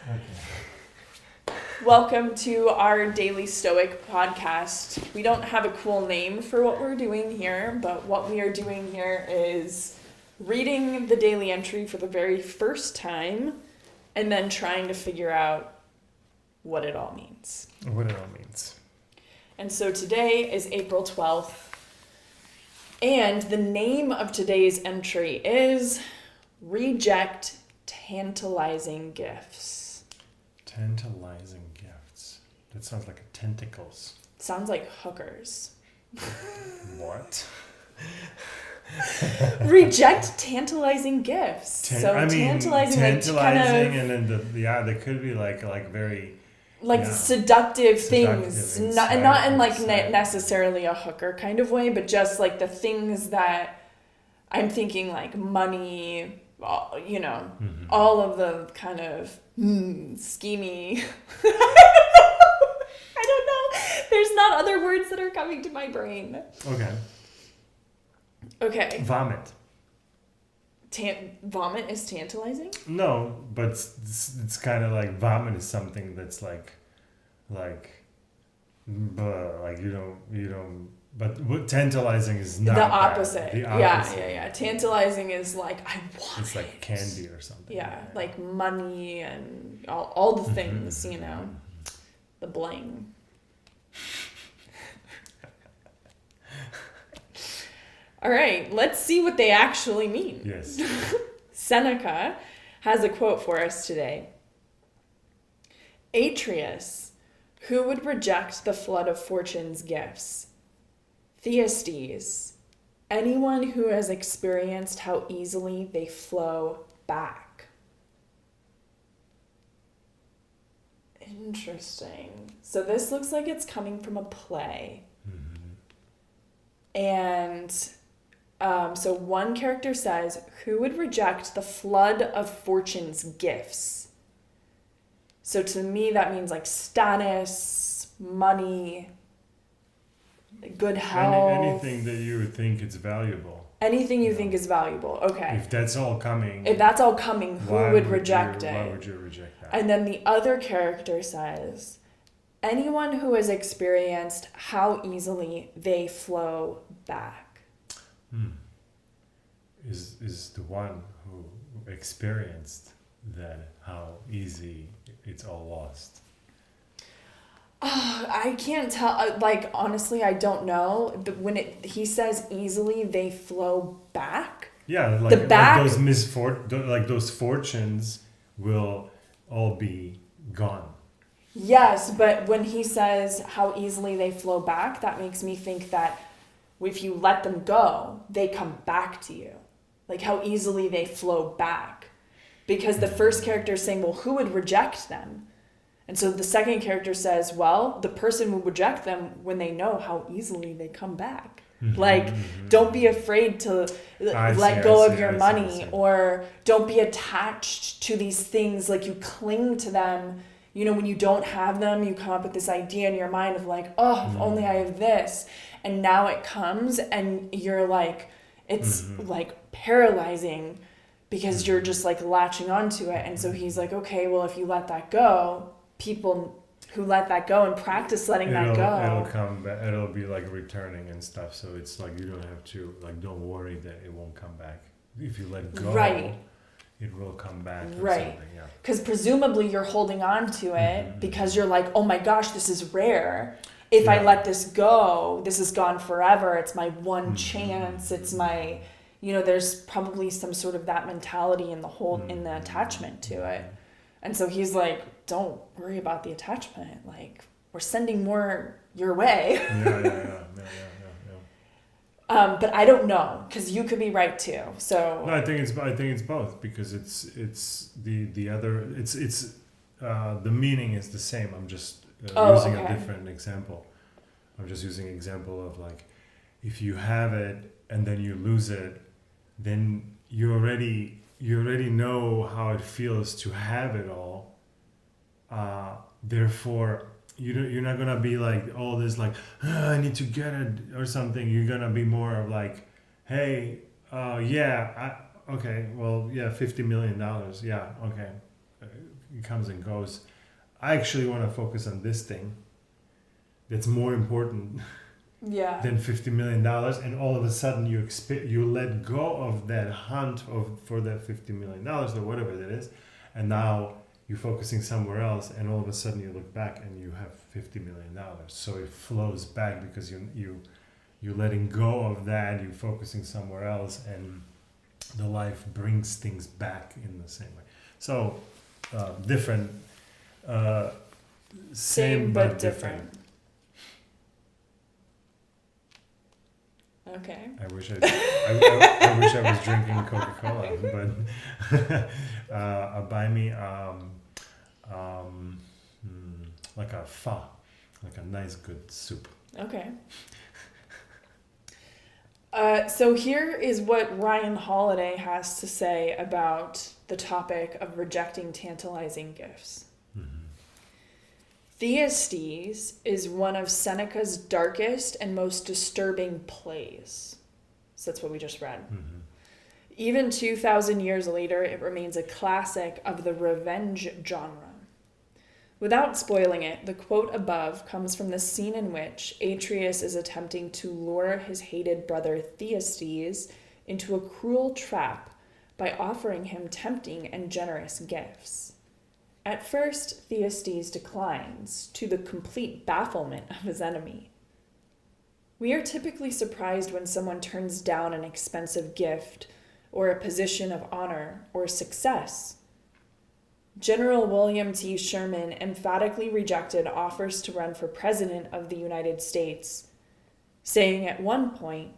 Okay. Welcome to our daily Stoic podcast. We don't have a cool name for what we're doing here, but what we are doing here is reading the daily entry for the very first time and then trying to figure out what it all means. What it all means. And so today is April 12th, and the name of today's entry is Reject Tantalizing Gifts. Tantalizing Gifts. That sounds like tentacles. Sounds like hookers. What? Reject tantalizing gifts. Tantalizing, like kind of, and then there could be like very seductive things, not in like inside. necessarily a hooker kind of way, but just like the things that I'm thinking, like money, all of the kind of schemy. I don't know. There's not other words that are coming to my brain. Okay. Vomit. Vomit is tantalizing? No, but it's kind of like vomit is something that's like you don't. But what tantalizing is not the opposite. The opposite. Yeah. Tantalizing is like, I want it's like candy or something. Yeah, like money and all the things, the bling. All right, let's see what they actually mean. Yes. Seneca has a quote for us today. Atreus, who would reject the flood of fortune's gifts? Thyestes, anyone who has experienced how easily they flow back. Interesting. So this looks like it's coming from a play. And so one character says, who would reject the flood of fortune's gifts? So to me, that means like status, money, good health. Anything that you would think is valuable. Anything you think is valuable. Okay. If that's all coming, who would reject it? Why would you reject that? And then the other character says, anyone who has experienced how easily they flow back. Is the one who experienced that how easy it's all lost. I can't tell. Like, honestly, I don't know. When he says easily they flow back. Yeah, the back, like those fortunes will all be gone. Yes, but when he says how easily they flow back, that makes me think that if you let them go, they come back to you. Like how easily they flow back. Because the first character is saying, well, who would reject them? And so the second character says, well, the person will reject them when they know how easily they come back. Don't be afraid to let go of your money, or don't be attached to these things. Like you cling to them. When you don't have them, you come up with this idea in your mind of like, oh, if only I have this. And now it comes and you're like, it's like paralyzing because you're just like latching onto it. And so he's like, okay, well, if you let that go, people who let that go and practice letting that go. It'll come back. It'll be like returning and stuff. So it's like you don't have to, like, don't worry that it won't come back. If you let go, it will come back. Right. Because presumably you're holding on to it because you're like, oh my gosh, this is rare. If I let this go, this is gone forever. It's my one chance. It's my, there's probably some sort of that mentality in the attachment to it. And so he's like, don't worry about the attachment. Like, we're sending more your way. Yeah. But I don't know, because you could be right too. So no, I think it's both, because it's the other, the meaning is the same. I'm just using a different example. I'm just using an example of like, if you have it and then you lose it, then you already know how it feels to have it all. Therefore, you're not gonna be like all this like, I need to get it or something. You're gonna be more of like, hey, $50 million. Yeah, okay. comes and goes. I actually want to focus on this thing that's more important than $50 million, and all of a sudden you let go of that hunt for that $50 million or whatever that is, and now you're focusing somewhere else, and all of a sudden you look back and you have $50 million. So it flows back because you're letting go of that, you're focusing somewhere else, and the life brings things back in the same way. So different, same but different. Okay. I wish I wish I was drinking Coca-Cola, but buy me like a pho, like a nice good soup. Okay. So here is what Ryan Holiday has to say about the topic of rejecting tantalizing gifts. Thyestes is one of Seneca's darkest and most disturbing plays. So that's what we just read. Even 2,000 years later, it remains a classic of the revenge genre. Without spoiling it, the quote above comes from the scene in which Atreus is attempting to lure his hated brother Thyestes into a cruel trap by offering him tempting and generous gifts. At first, Thyestes declines, to the complete bafflement of his enemy. We are typically surprised when someone turns down an expensive gift or a position of honor or success. General William T. Sherman emphatically rejected offers to run for president of the United States, saying at one point,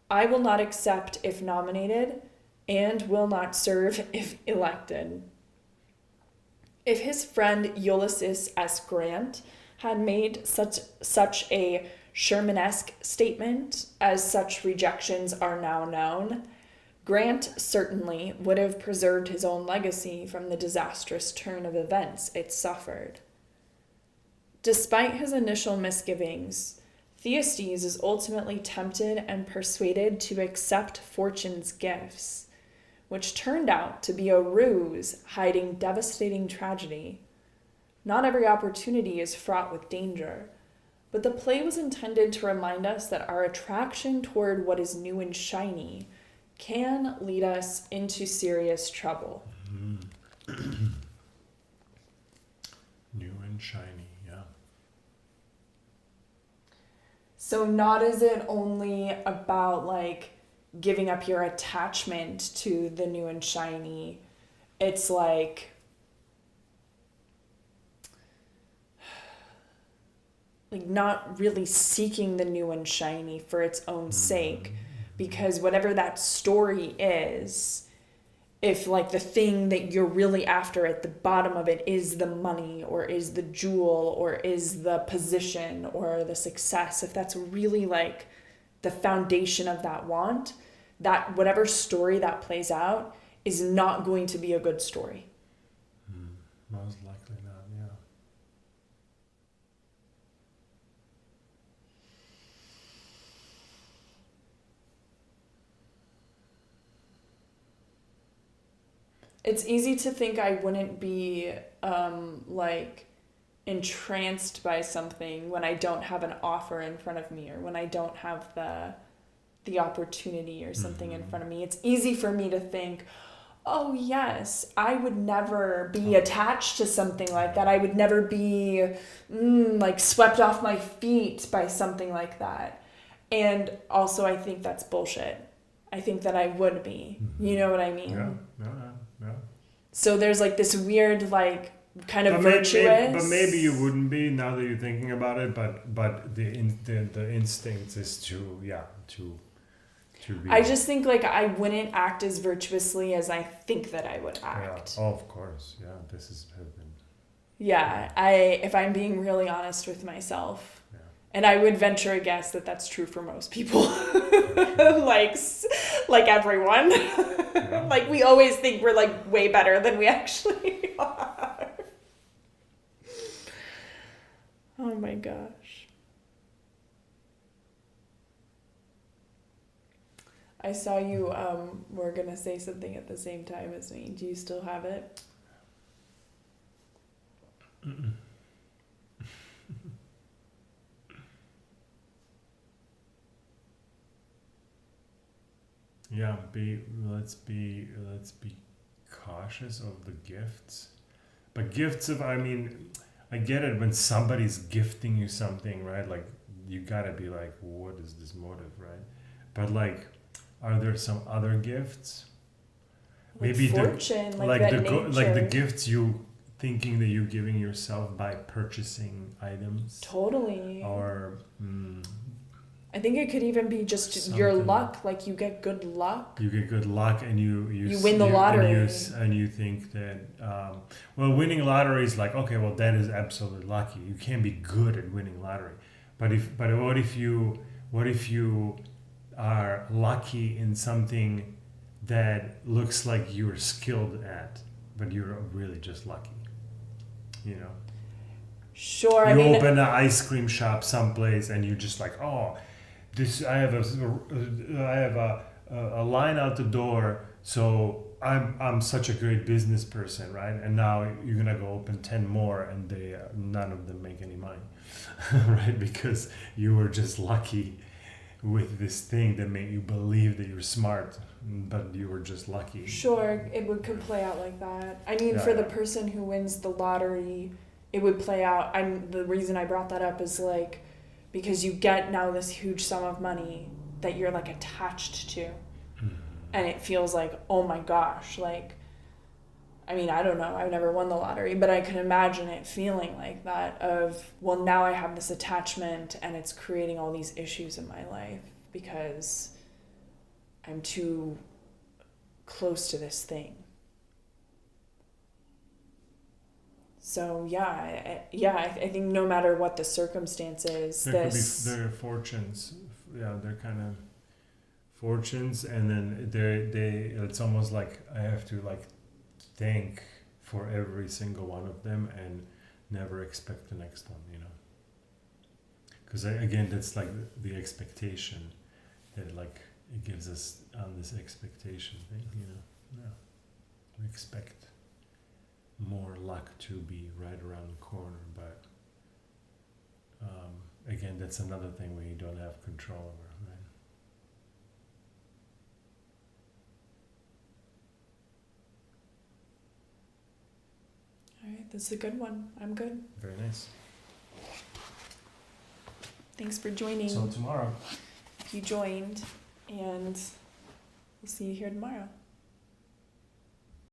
"I will not accept if nominated and will not serve if elected." If his friend Ulysses S. Grant had made such a Shermanesque statement, as such rejections are now known, Grant certainly would have preserved his own legacy from the disastrous turn of events it suffered. Despite his initial misgivings, Thyestes is ultimately tempted and persuaded to accept fortune's gifts, which turned out to be a ruse hiding devastating tragedy. Not every opportunity is fraught with danger, but the play was intended to remind us that our attraction toward what is new and shiny can lead us into serious trouble. New and shiny, yeah. So not is it only about like giving up your attachment to the new and shiny. It's like not really seeking the new and shiny for its own sake, because whatever that story is, if like the thing that you're really after at the bottom of it is the money or is the jewel or is the position or the success, if that's really like the foundation of that want, that whatever story that plays out is not going to be a good story. Most likely not, yeah. It's easy to think I wouldn't be like entranced by something when I don't have an offer in front of me or when I don't have the opportunity or something in front of me. It's easy for me to think, oh yes, I would never be attached to something like that. I would never be like swept off my feet by something like that. And also I think that's bullshit. I think that I would be. You know what I mean? Yeah. So there's like this weird like kind of virtuous. But maybe you wouldn't be now that you're thinking about it. But the instinct is to be. I just think like I wouldn't act as virtuously as I think that I would act. Yeah. Oh, of course. Yeah, this has been. Yeah, if I'm being really honest with myself. Yeah. And I would venture a guess that that's true for most people. like everyone. Yeah. Like we always think we're like way better than we actually are. Oh my gosh. I saw you were gonna say something at the same time as me. Do you still have it? Mm-mm. Yeah, let's be cautious of the gifts. But gifts of, I mean, I get it when somebody's gifting you something, right? Like you gotta be like, what is this motive, right? But like, are there some other gifts? Like Maybe fortune, like that nature. like the gifts you thinking that you're giving yourself by purchasing items, Totally. or I think it could even be just your something. luck. Like you get good luck. You get good luck, and you win the lottery. and you think that well, winning lottery is like, okay, well, that is absolutely lucky. You can't be good at winning lottery, but what if you are lucky in something that looks like you're skilled at, but you're really just lucky, you know? Sure. You open an ice cream shop someplace, and you're just like, oh, this I have a line out the door, so I'm such a great business person, right? And now you're gonna go open 10 more, and they none of them make any money, right? Because you were just lucky with this thing that made you believe that you're smart, but you were just lucky. Sure, could play out like that. I mean, for the person who wins the lottery, it would play out. The reason I brought that up is like, because you get now this huge sum of money that you're like attached to, and it feels like, oh my gosh, like, I mean, I don't know, I've never won the lottery, but I can imagine it feeling like that of, well, now I have this attachment and it's creating all these issues in my life because I'm too close to this thing. So I think no matter what the circumstances, there are fortunes. Yeah, they're kind of fortunes, and then it's almost like I have to like thank for every single one of them and never expect the next one, you know. Because again, that's like the expectation that like it gives us on this expectation thing, you know. Yeah, we expect more luck to be right around the corner, but again, that's another thing we don't have control over, right? All right, this is a good one. I'm good. Very nice. Thanks for joining. So tomorrow. If you joined, and we'll see you here tomorrow.